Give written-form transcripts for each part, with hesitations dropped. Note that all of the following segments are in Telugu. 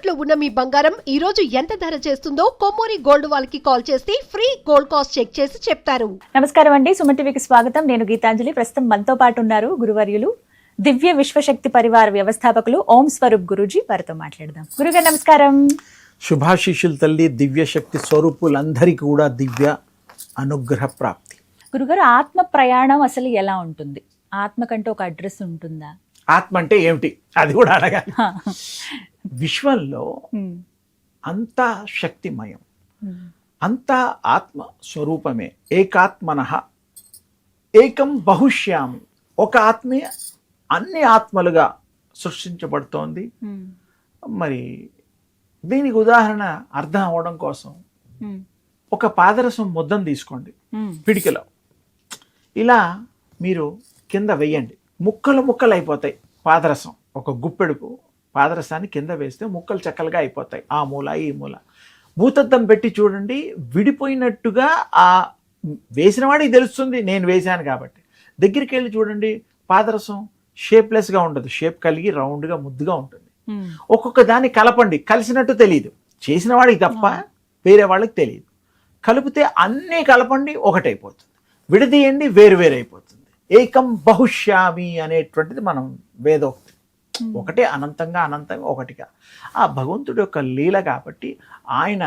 తాకట్టులో ఉన్న మీ బంగారం ఈ రోజు ఎంత ధర చేస్తుందో కొమ్మూరి గోల్డ్ వాళ్ళకి కాల్ చేస్తే ఫ్రీ గోల్డ్ కాస్ట్ చెక్ చేసి చెప్తారు. నమస్కారం అండి, సుమన్ టీవీకి స్వాగతం. నేను గీతాంజలి. ప్రస్తుతం మనతో పాటు ఉన్నారు గురువర్యులు, దివ్య విశ్వశక్తి పరివార వ్యవస్థాపకులు ఓం స్వరూప్ గురూజీ. వారితో మాట్లాడదాం. గురుగారు నమస్కారం. శుభాశీషులు తల్లి. దివ్యశక్తి స్వరూపులందరికీ కూడా దివ్య అనుగ్రహ ప్రాప్తి. గురుగారు, ఆత్మ ప్రయాణం అసలు ఎలా ఉంటుంది? ఆత్మకంటే ఒక అడ్రస్ ఉంటుందా? ఆత్మ అంటే ఏమిటి అది కూడా అడగాలి. విశ్వంలో అంతా శక్తిమయం, అంతా ఆత్మ స్వరూపమే. ఏకాత్మనః ఏకం బహుశ్యామి. ఒక ఆత్మే అన్ని ఆత్మలుగా సృష్టించబడుతోంది. మరి దీనికి ఉదాహరణ అర్థం అవడం కోసం ఒక పాదరసం ముద్దను తీసుకోండి, పిడికిలో ఇలా మీరు కింద వెయ్యండి. ముక్కలు ముక్కలు అయిపోతాయి పాదరసం. ఒక గుప్పెడుకు పాదరసాన్ని కింద వేస్తే ముక్కలు చెక్కలుగా అయిపోతాయి, ఆ మూల ఈ మూల. భూతద్దం పెట్టి చూడండి, విడిపోయినట్టుగా ఆ వేసిన వాడికి తెలుస్తుంది నేను వేశాను కాబట్టి. దగ్గరికి వెళ్ళి చూడండి, పాదరసం షేప్లెస్గా ఉండదు, షేప్ కలిగి రౌండ్గా ముద్దుగా ఉంటుంది. ఒక్కొక్క దాన్ని కలపండి, కలిసినట్టు తెలియదు, చేసిన వాడికి తప్ప వేరే వాళ్ళకి తెలియదు. కలిపితే అన్నీ కలపండి, ఒకటైపోతుంది. విడదీయండి, వేరు వేరు అయిపోతుంది. ఏకం బహుశ్యామి అనేటువంటిది మనం వేదోక్తి. ఒకటే అనంతంగా, అనంతంగా ఒకటిగా. ఆ భగవంతుడి యొక్క లీల కాబట్టి, ఆయన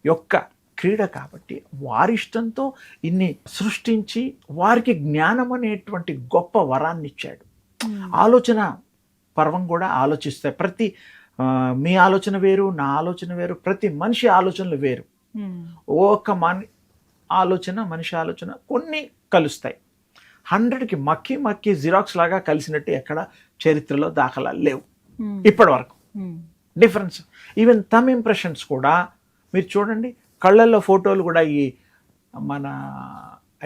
యొక్క క్రీడ కాబట్టి, వారిష్టంతో ఇన్ని సృష్టించి వారికి జ్ఞానం అనేటువంటి గొప్ప వరాన్ని ఇచ్చాడు. ఆలోచన పర్వం కూడా ఆలోచిస్తాయి. ప్రతి మీ ఆలోచన వేరు, నా ఆలోచన వేరు, ప్రతి మనిషి ఆలోచనలు వేరు. ఒక ఆలోచన మనిషి ఆలోచన కొన్ని కలుస్తాయి. 100కి మక్కి జిరాక్స్ లాగా కలిసినట్టు ఎక్కడ చరిత్రలో దాఖలాలు లేవు ఇప్పటి వరకు. డిఫరెన్స్ ఈవెన్ థమ్ ఇంప్రెషన్స్ కూడా మీరు చూడండి. కళ్ళల్లో ఫోటోలు కూడా ఈ మన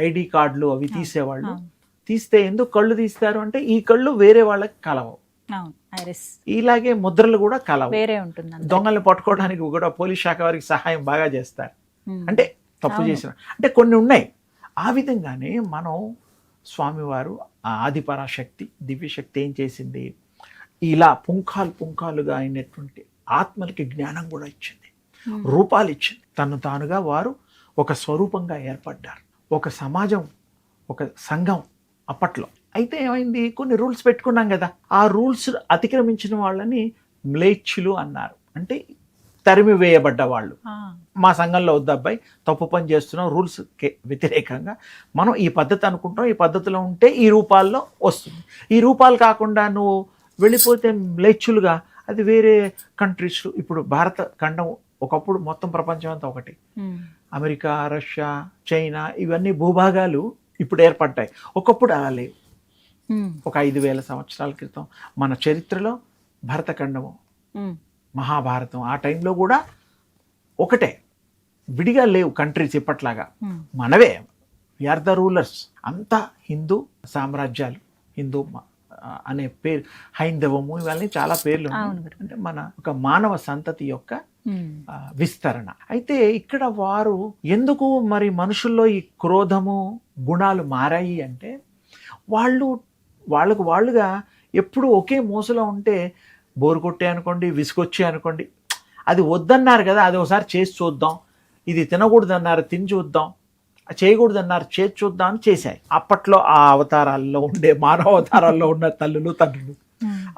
ఐడి కార్డులు అవి తీసేవాళ్ళు తీస్తే ఎందుకు కళ్ళు తీస్తారు అంటే ఈ కళ్ళు వేరే వాళ్ళకి కలవవు. ఇలాగే ముద్రలు కూడా కలవు. దొంగల్ని పట్టుకోవడానికి కూడా పోలీస్ శాఖ వారికి సహాయం బాగా చేస్తారు. అంటే తప్పు చేసిన అంటే కొన్ని ఉన్నాయి. ఆ విధంగానే మనం స్వామివారు ఆదిపరాశక్తి దివ్యశక్తి ఏం చేసింది, ఇలా పుంఖాలుగా అయినటువంటి ఆత్మలకి జ్ఞానం కూడా ఇచ్చింది, రూపాలు ఇచ్చింది. తను తానుగా వారు ఒక స్వరూపంగా ఏర్పడ్డారు. ఒక సమాజం, ఒక సంఘం అప్పట్లో. అయితే ఏమైంది, కొన్ని రూల్స్ పెట్టుకున్నాం కదా, ఆ రూల్స్ అతిక్రమించిన వాళ్ళని మ్లేచ్చులు అన్నారు. అంటే తరిమి వేయబడ్డ వాళ్ళు. మా సంఘంలో వద్దు అబ్బాయి, తప్పు పని చేస్తున్నాం, రూల్స్ వ్యతిరేకంగా మనం ఈ పద్ధతి అనుకుంటాం, ఈ పద్ధతిలో ఉంటే ఈ రూపాల్లో వస్తుంది. ఈ రూపాలు కాకుండా నువ్వు వెళ్ళిపోతే మ్లేచ్చులుగా అది వేరే కంట్రీస్. ఇప్పుడు భారత ఖండం ఒకప్పుడు మొత్తం ప్రపంచం అంతా ఒకటి. అమెరికా, రష్యా, చైనా ఇవన్నీ భూభాగాలు ఇప్పుడు ఏర్పడ్డాయి. ఒకప్పుడు అలా లేవు. ఒక 5000 సంవత్సరాల క్రితం మన చరిత్రలో భరతఖండము, మహాభారతం ఆ టైంలో కూడా ఒకటే, విడిగా లేవు కంట్రీస్ ఇప్పట్లాగా. మనవే వీఆర్ ద రూలర్స్. అంతా హిందూ సామ్రాజ్యాలు, హిందూ అనే పేరు, హైందవము, ఇవన్నీ చాలా పేర్లు. అంటే మన ఒక మానవ సంతతి యొక్క విస్తరణ. అయితే ఇక్కడ వారు ఎందుకు మరి మనుషుల్లో ఈ క్రోధము గుణాలు మారాయి అంటే, వాళ్ళుగా ఎప్పుడు ఒకే మోసలో ఉంటే బోరు కొట్టే అనుకోండి, విసుకొచ్చే అనుకోండి, అది వద్దన్నారు కదా, అది ఒకసారి చేసి చూద్దాం, ఇది తినకూడదు అన్నారు తిని చూద్దాం, చేయకూడదు అన్నారు చేసి చూద్దాం అని చేశాయి. అప్పట్లో ఆ అవతారాల్లో ఉండే మానవ అవతారాల్లో ఉన్న తల్లులు తండ్రులు.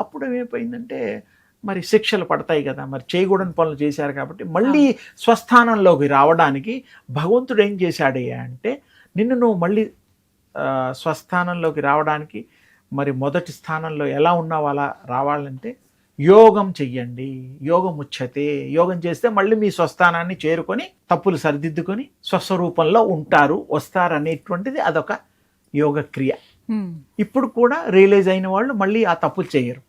అప్పుడు ఏమైపోయిందంటే మరి శిక్షలు పడతాయి కదా, మరి చేయకూడని పనులు చేశారు కాబట్టి మళ్ళీ స్వస్థానంలోకి రావడానికి భగవంతుడు ఏం చేశాడు అంటే, నిన్ను నువ్వు మళ్ళీ స్వస్థానంలోకి రావడానికి మరి మొదటి స్థానంలో ఎలా ఉన్నావు అలా రావాలంటే యోగం చెయ్యండి. యోగం ఉచ్యతే. యోగం చేస్తే మళ్ళీ మీ స్వస్థానాన్ని చేరుకొని తప్పులు సరిదిద్దుకొని స్వస్వరూపంలో వస్తారు అనేటువంటిది అదొక యోగ క్రియ. ఇప్పుడు కూడా రియలైజ్ అయిన వాళ్ళు మళ్ళీ ఆ తప్పులు చేయరు.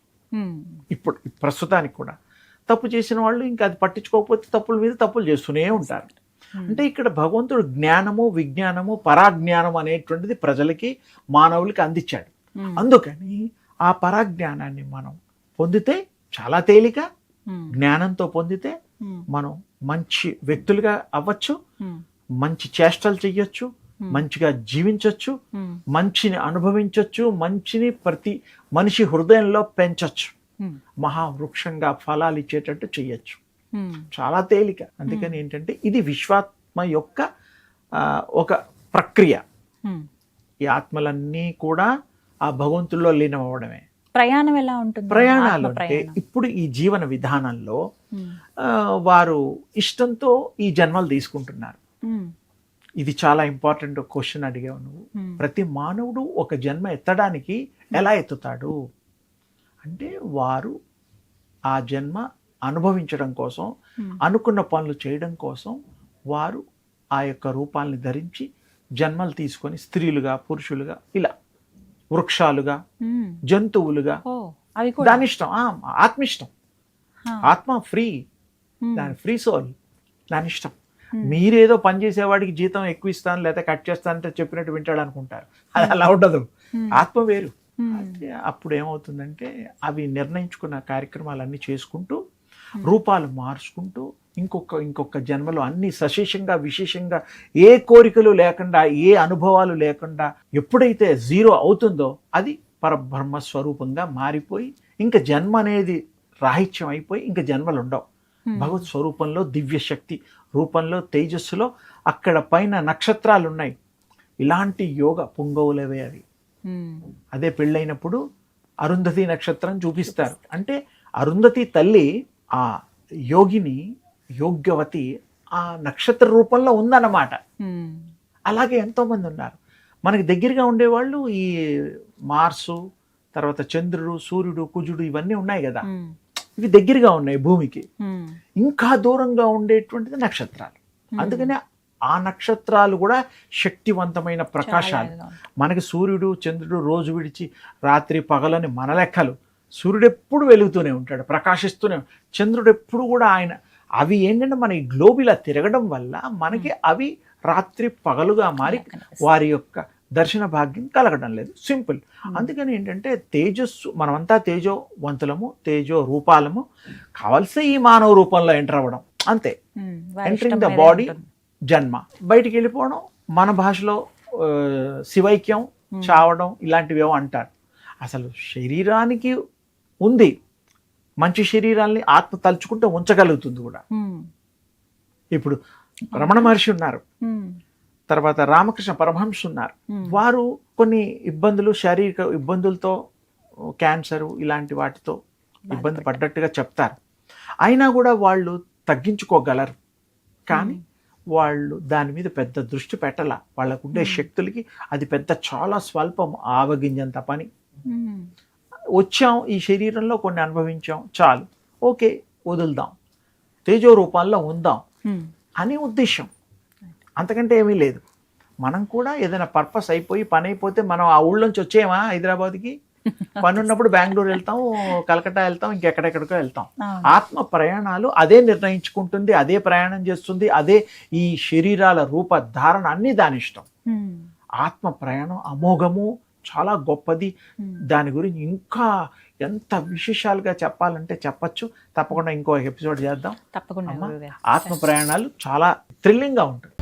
ఇప్పుడు ప్రస్తుతానికి కూడా తప్పు చేసిన వాళ్ళు ఇంకా అది పట్టించుకోకపోతే తప్పుల మీద తప్పులు చేస్తూనే ఉంటారు. అంటే ఇక్కడ భగవంతుడు జ్ఞానము, విజ్ఞానము, పరాజ్ఞానం అనేటువంటిది ప్రజలకి, మానవులకి అందించాడు. అందుకని ఆ పరాజ్ఞానాన్ని మనం పొందితే చాలా తేలిక. జ్ఞానంతో పొందితే మనం మంచి వ్యక్తులుగా అవ్వచ్చు, మంచి చేష్టలు చెయ్యొచ్చు, మంచిగా జీవించవచ్చు, మంచిని అనుభవించవచ్చు, మంచిని ప్రతి మనిషి హృదయంలో పెంచవచ్చు, మహావృక్షంగా ఫలాలు ఇచ్చేటట్టు చెయ్యొచ్చు. చాలా తేలిక. అందుకని ఏంటంటే ఇది విశ్వాత్మ యొక్క ఒక ప్రక్రియ. ఈ ఆత్మలన్నీ కూడా ఆ భగవంతుల్లో లీనం అవ్వడమే. ప్రయాణం ఎలా ఉంటుంది? ప్రయాణాలు అంటే ఇప్పుడు ఈ జీవన విధానంలో వారు ఇష్టంతో ఈ జన్మలు తీసుకుంటున్నారు. ఇది చాలా ఇంపార్టెంట్ క్వశ్చన్ అడిగావు నువ్వు. ప్రతి మానవుడు ఒక జన్మ ఎత్తడానికి ఎలా ఎత్తుతాడు అంటే వారు ఆ జన్మ అనుభవించడం కోసం, అనుకున్న పనులు చేయడం కోసం వారు ఆ యొక్క రూపాలని ధరించి జన్మలు తీసుకొని స్త్రీలుగా, పురుషులుగా, ఇలా వృక్షాలుగా, జంతువులుగా, దాని ఇష్టం, ఆత్మిష్టం. ఆత్మ ఫ్రీ, దాని ఫ్రీ సోల్, దాని ఇష్టం. మీరేదో పని చేసేవాడికి జీతం ఎక్కువ ఇస్తాను లేదా కట్ చేస్తానంటే చెప్పినట్టు వింటాడు అనుకుంటారు. అది అలా ఉండదు. ఆత్మ వేరు. అప్పుడు ఏమవుతుందంటే అవి నిర్ణయించుకున్న కార్యక్రమాలన్నీ చేసుకుంటూ రూపాలు మార్చుకుంటూ ఇంకొక జన్మలో అన్ని సశేషంగా విశేషంగా ఏ కోరికలు లేకుండా, ఏ అనుభవాలు లేకుండా ఎప్పుడైతే జీరో అవుతుందో అది పరబ్రహ్మ స్వరూపంగా మారిపోయి ఇంకా జన్మ అనేది రాహిత్యం అయిపోయి ఇంకా జన్మలు ఉండవు. భగవత్ స్వరూపంలో, దివ్య శక్తి రూపంలో, తేజస్సులో అక్కడ పైన నక్షత్రాలు ఉన్నాయి. ఇలాంటి యోగ పుంగవులవే అవి. అదే పెళ్ళైనప్పుడు అరుంధతి నక్షత్రం చూపిస్తారు. అంటే అరుంధతి తల్లి ఆ యోగిని, యోగ్యవతి ఆ నక్షత్ర రూపంలో ఉందన్నమాట. అలాగే ఎంతోమంది ఉన్నారు. మనకి దగ్గరగా ఉండేవాళ్ళు ఈ మార్సు, తర్వాత చంద్రుడు, సూర్యుడు, కుజుడు ఇవన్నీ ఉన్నాయి కదా, ఇవి దగ్గరగా ఉన్నాయి భూమికి. ఇంకా దూరంగా ఉండేటువంటిది నక్షత్రాలు. అందుకనే ఆ నక్షత్రాలు కూడా శక్తివంతమైన ప్రకాశాలు. మనకి సూర్యుడు, చంద్రుడు రోజు విడిచి రాత్రి పగలని మన లెక్కలు. సూర్యుడు ఎప్పుడు వెలుగుతూనే ఉంటాడు, ప్రకాశిస్తూనే. చంద్రుడు ఎప్పుడు కూడా ఆయన, అవి ఏంటంటే మన ఈ గ్లోబ్ ఇలా తిరగడం వల్ల మనకి అవి రాత్రి పగలుగా మారి వారి యొక్క దర్శన భాగ్యం కలగడం లేదు. సింపుల్. అందుకని ఏంటంటే తేజస్సు, మనమంతా తేజోవంతులము, తేజో రూపాలము. కావాల్సి ఈ మానవ రూపంలో ఎంటర్ అవ్వడం అంతే. ఎంటరింగ్ ద బాడీ, జన్మ, బయటికి వెళ్ళిపోవడం. మన భాషలో శివైక్యం, చావడం, ఇలాంటివేమో అంటారు. అసలు శరీరానికి ఉంది, మంచి శరీరాన్ని ఆత్మ తలుచుకుంటే ఉంచగలుగుతుంది కూడా. ఇప్పుడు రమణ మహర్షి ఉన్నారు, తర్వాత రామకృష్ణ పరమహంస ఉన్నారు. వారు కొన్ని ఇబ్బందులు, శారీరక ఇబ్బందులతో, క్యాన్సరు ఇలాంటి వాటితో ఇబ్బంది పడ్డట్టుగా చెప్తారు. అయినా కూడా వాళ్ళు తగ్గించుకోగలరు. కానీ వాళ్ళు దాని మీద పెద్ద దృష్టి పెట్టాల. వాళ్ళకు ఉండే శక్తులకి అది పెద్ద చాలా స్వల్పం, ఆవగింజంత పని. వచ్చాం ఈ శరీరంలో, కొన్ని అనుభవించాం, చాలు, ఓకే వదులుదాం, తేజో రూపాల్లో ఉందాం అని ఉద్దేశం. అంతకంటే ఏమీ లేదు. మనం కూడా ఏదైనా పర్పస్ అయిపోయి పని అయిపోతే మనం ఆ ఊళ్ళోంచి వచ్చేమా హైదరాబాద్కి? పని ఉన్నప్పుడు బెంగళూరు వెళ్తాం, కలకట్టా వెళ్తాం, ఇంకెక్కడెక్కడికో వెళ్తాం. ఆత్మ ప్రయాణాలు అదే నిర్ణయించుకుంటుంది, అదే ప్రయాణం చేస్తుంది, అదే ఈ శరీరాల రూప ధారణ అన్ని దాని ఇష్టం. ఆత్మ ప్రయాణం అమోఘము, చాలా గొప్పది. దాని గురించి ఇంకా ఎంత విశేషాలుగా చెప్పాలంటే చెప్పచ్చు. తప్పకుండా ఇంకో ఎపిసోడ్ చేద్దాం. తప్పకుండా. ఆత్మ ప్రయాణాలు చాలా థ్రిల్లింగ్గా ఉంటుంది.